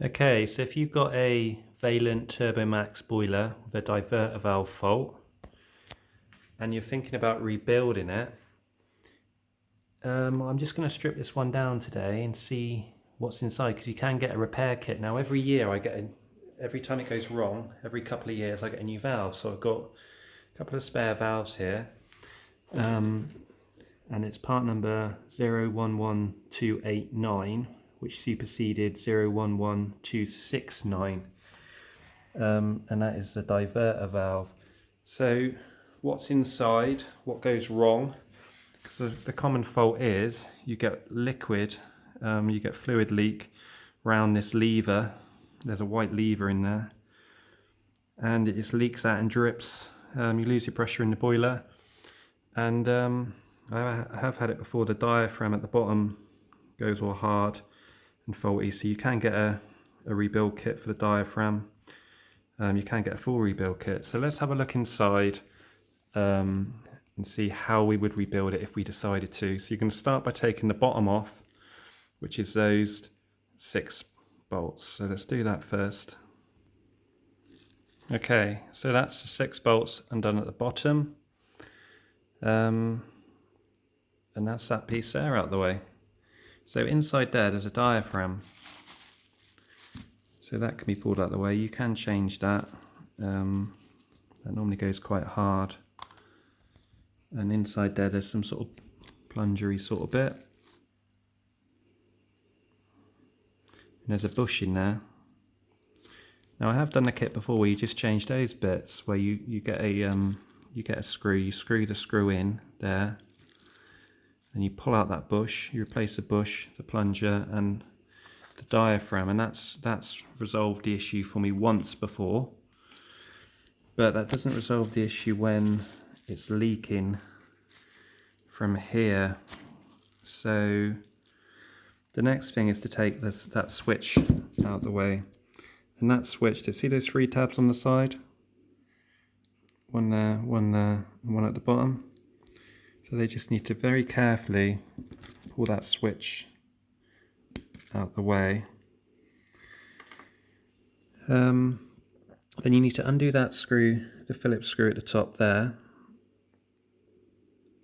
Okay, so if you've got a Vaillant turbomax boiler with a diverter valve fault and you're thinking about rebuilding it, I'm just going to strip this one down today and see what's inside, because you can get a repair kit. Now every year every time it goes wrong, every couple of years I get a new valve. So I've got a couple of spare valves here, and it's part number 011289, which superseded 011269. And that is the diverter valve. So what's inside, what goes wrong? Because the common fault is you get liquid, you get fluid leak around this lever. There's a white lever in there, and it just leaks out and drips. You lose your pressure in the boiler, and I have had it before. The diaphragm at the bottom goes all hard and faulty, so you can get a rebuild kit for the diaphragm. You can get a full rebuild kit. So let's have a look inside and see how we would rebuild it if we decided to. So you're going to start by taking the bottom off, which is those 6 bolts. So let's do that first. Okay, so that's the 6 bolts undone at the bottom. And that's that piece there out the way. So inside there's a diaphragm. So that can be pulled out the way. You can change that. That normally goes quite hard. And inside there's some sort of plungery sort of bit. And there's a bush in there. Now I have done the kit before where you just change those bits, where you get a screw, you screw the screw in there, and you pull out that bush, you replace the bush, the plunger and the diaphragm, and that's resolved the issue for me once before. But that doesn't resolve the issue when it's leaking from here. So the next thing is to take that switch out the way. And that switch, see those 3 tabs on the side? One there, one there, and one at the bottom. So they just need to very carefully pull that switch out the way. Then you need to undo that screw, the Phillips screw at the top there.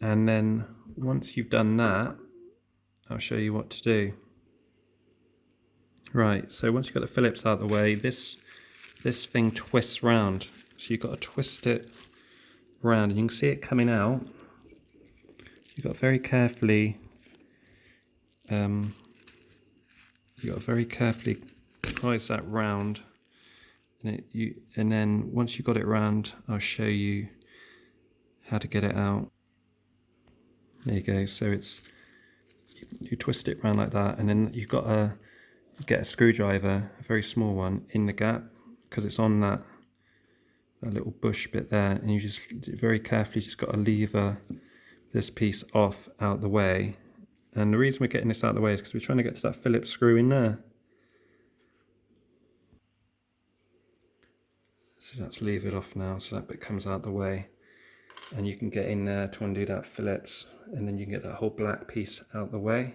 And then once you've done that, I'll show you what to do. Right, so once you've got the Phillips out of the way, this thing twists round. So you've got to twist it round, and you can see it coming out. You've got to very carefully prise that round, and then once you've got it round, I'll show you how to get it out. There you go. So you twist it round like that, and then you've got to get a screwdriver, a very small one, in the gap, because it's on that little bush bit there, and you just very carefully just got to lever this piece off out the way. And the reason we're getting this out of the way is because we're trying to get to that Phillips screw in there. So that's levered off now, so that bit comes out the way, and you can get in there to undo that Phillips, and then you can get that whole black piece out the way,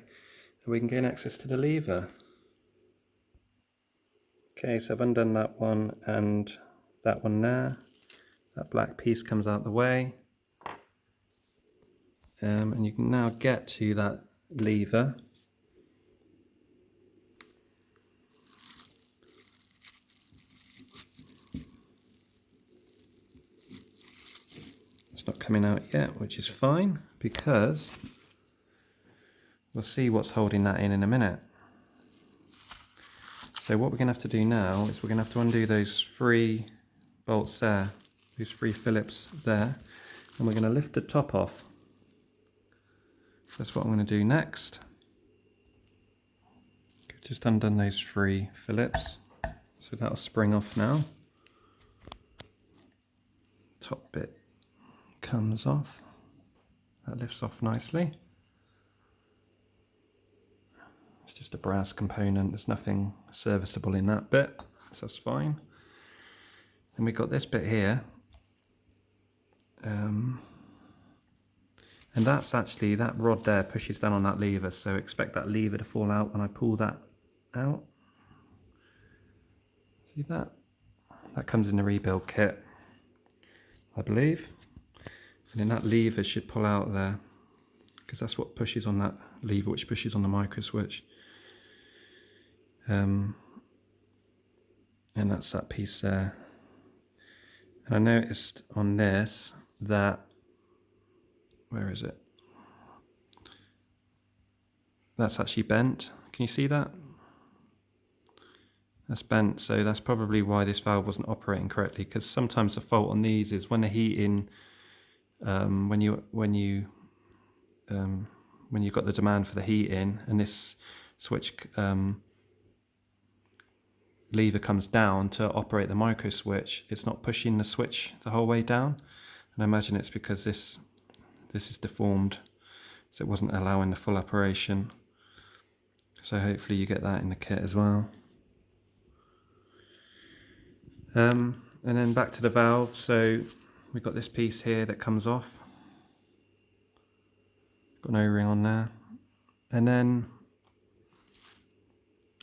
and we can gain access to the lever. Okay, so I've undone that one and that one there. That black piece comes out the way, and you can now get to that lever. It's not coming out yet, which is fine, because we'll see what's holding that in a minute. So what we're going to have to do now is we're going to have to undo those 3 bolts there, these 3 Phillips there, and we're going to lift the top off. That's what I'm going to do next. Just undone those 3 Phillips, so that'll spring off now. Top bit comes off, that lifts off nicely. It's just a brass component, there's nothing serviceable in that bit, so that's fine. Then we've got this bit here, and that's actually, that rod there pushes down on that lever, so expect that lever to fall out when I pull that out. See that? That comes in the rebuild kit, I believe. And then that lever should pull out there, because that's what pushes on that lever, which pushes on the micro switch. And that's that piece there. And I noticed on this that, where is it? That's actually bent. Can you see that? That's bent, so that's probably why this valve wasn't operating correctly, because sometimes the fault on these is when the heating, when you've got the demand for the heating and this switch lever comes down to operate the micro switch, it's not pushing the switch the whole way down. And I imagine it's because this is deformed, so it wasn't allowing the full operation. So hopefully you get that in the kit as well. And then back to the valve. So we've got this piece here that comes off. Got an O-ring on there. And then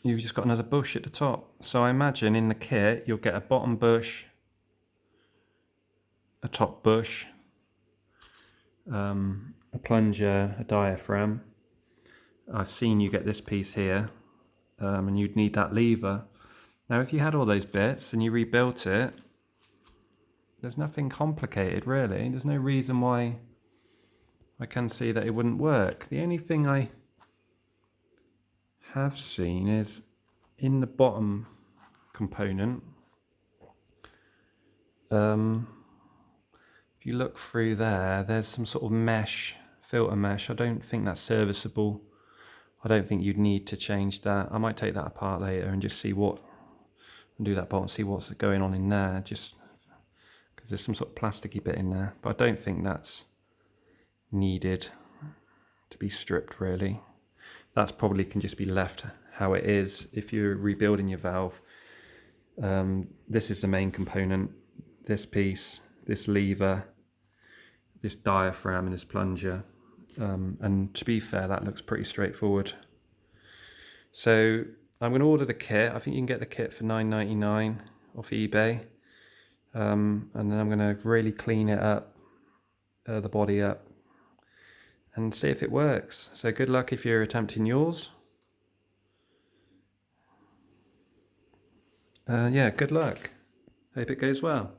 you've just got another bush at the top. So I imagine in the kit you'll get a bottom bush, a top bush, a plunger, a diaphragm. I've seen you get this piece here, and you'd need that lever. Now if you had all those bits and you rebuilt it, there's nothing complicated really. There's no reason why I can see that it wouldn't work. The only thing I have seen is in the bottom component, if you look through there, there's some sort of mesh, filter mesh. I don't think that's serviceable. I don't think you'd need to change that. I might take that apart later and just see what, and do that part and see what's going on in there, just because there's some sort of plasticky bit in there. But I don't think that's needed to be stripped really. That's probably can just be left how it is. If you're rebuilding your valve, this is the main component, this piece, this lever, this diaphragm and this plunger. And to be fair, that looks pretty straightforward. So I'm going to order the kit. I think you can get the kit for $9.99 off eBay. And then I'm going to really clean it up, the body up, and see if it works. So good luck if you're attempting yours. Yeah, good luck. Hope it goes well.